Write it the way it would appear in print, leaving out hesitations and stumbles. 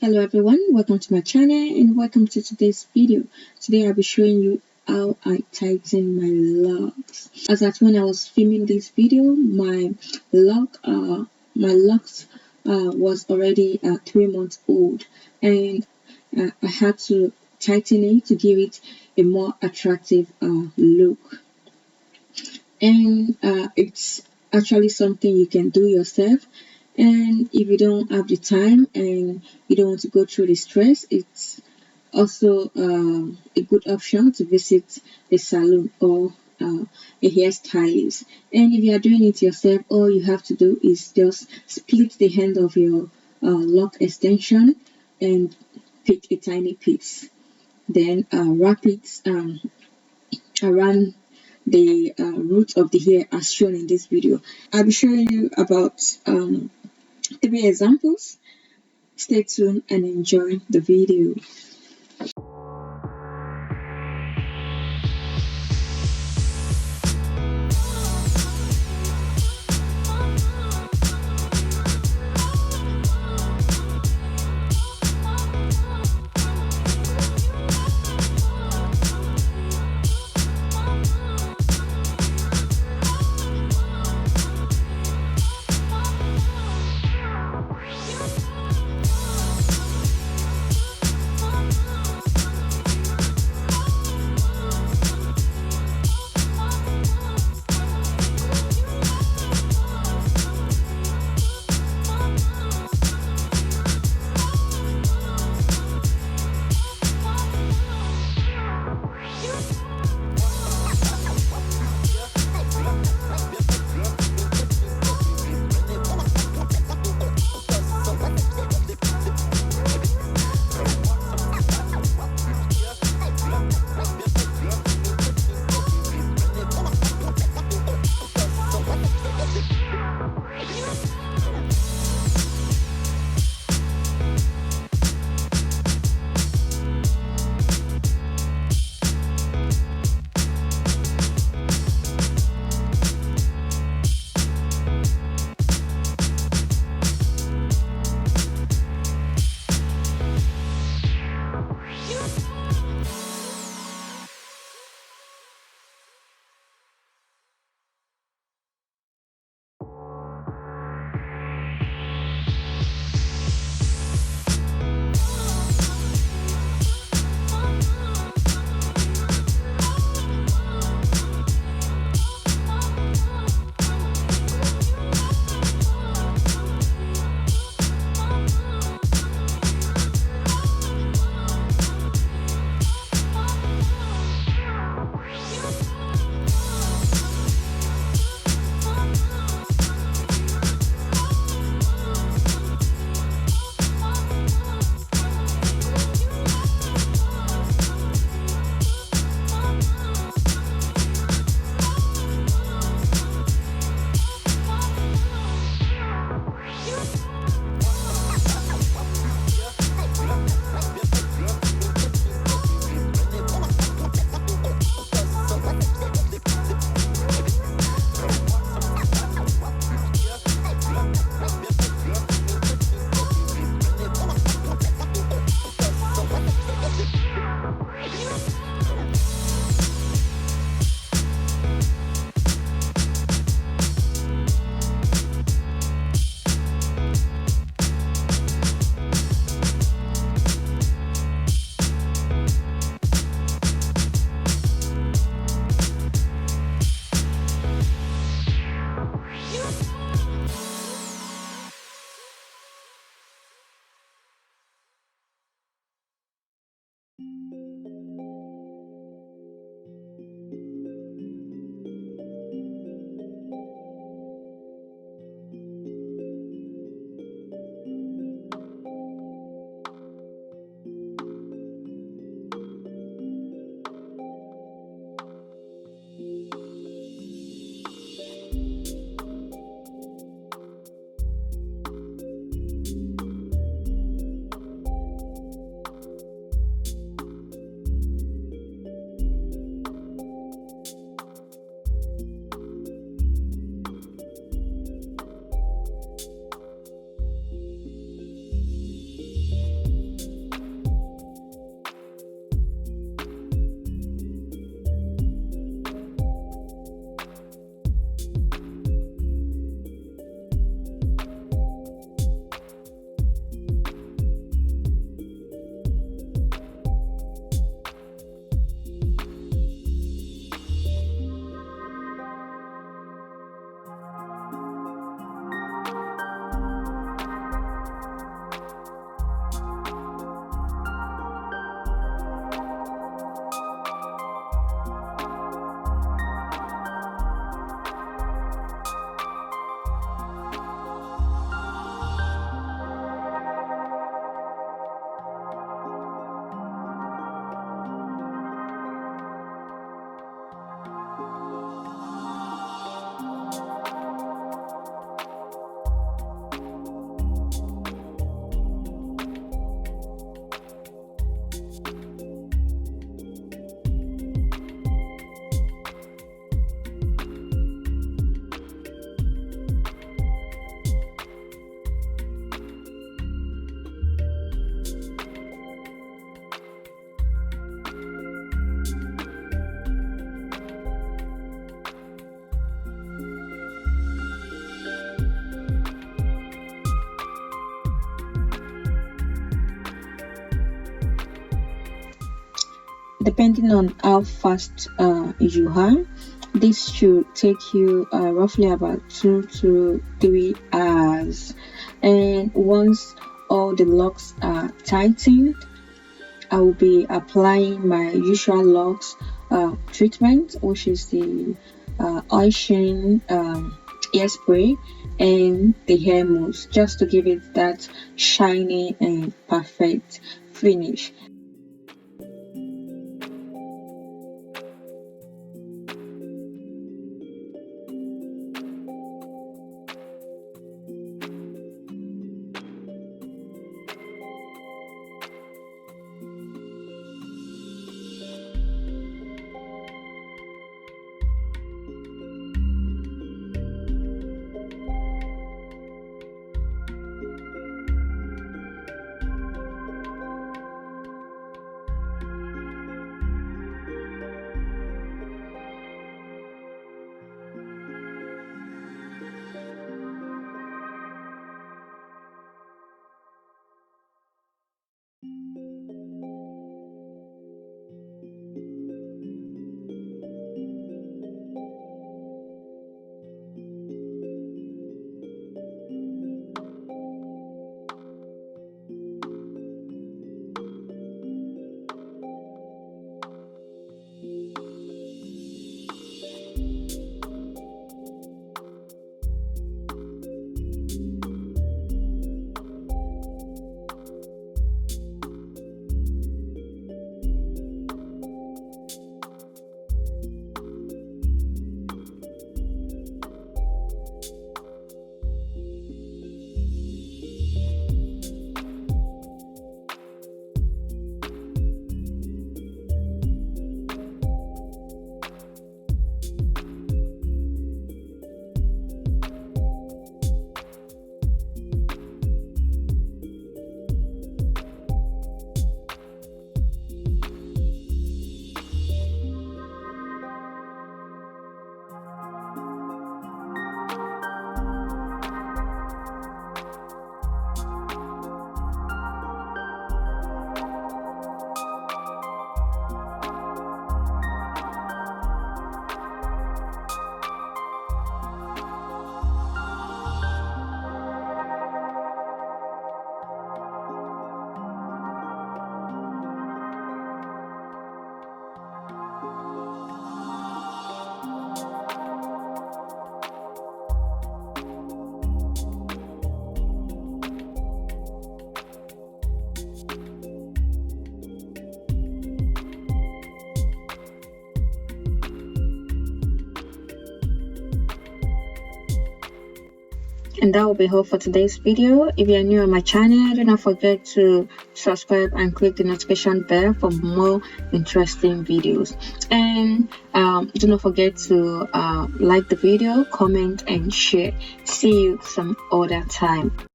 Hello everyone, welcome to my channel and welcome to today's video. Today I'll be showing you how I tighten my locks. As at when I was filming this video, my locks was already 3 months old, and I had to tighten it to give it a more attractive look. And it's actually something you can do yourself. And if you don't have the time and you don't want to go through the stress, it's also a good option to visit a salon or a hairstylist. And if you are doing it yourself, all you have to do is just split the end of your lock extension and pick a tiny piece. Then wrap it around the root of the hair as shown in this video. I'll be showing you about 3 examples. Stay tuned and enjoy the video. depending on how fast you are. This should take you roughly about 2 to 3 hours. And once all the locks are tightened, I will be applying my usual locks treatment, which is the oil sheen hairspray and the hair mousse, just to give it that shiny and perfect finish. And that will be all for today's video. If you're new on my channel, do not forget to subscribe and click the notification bell for more interesting videos. And do not forget to like the video, comment and share. See you some other time.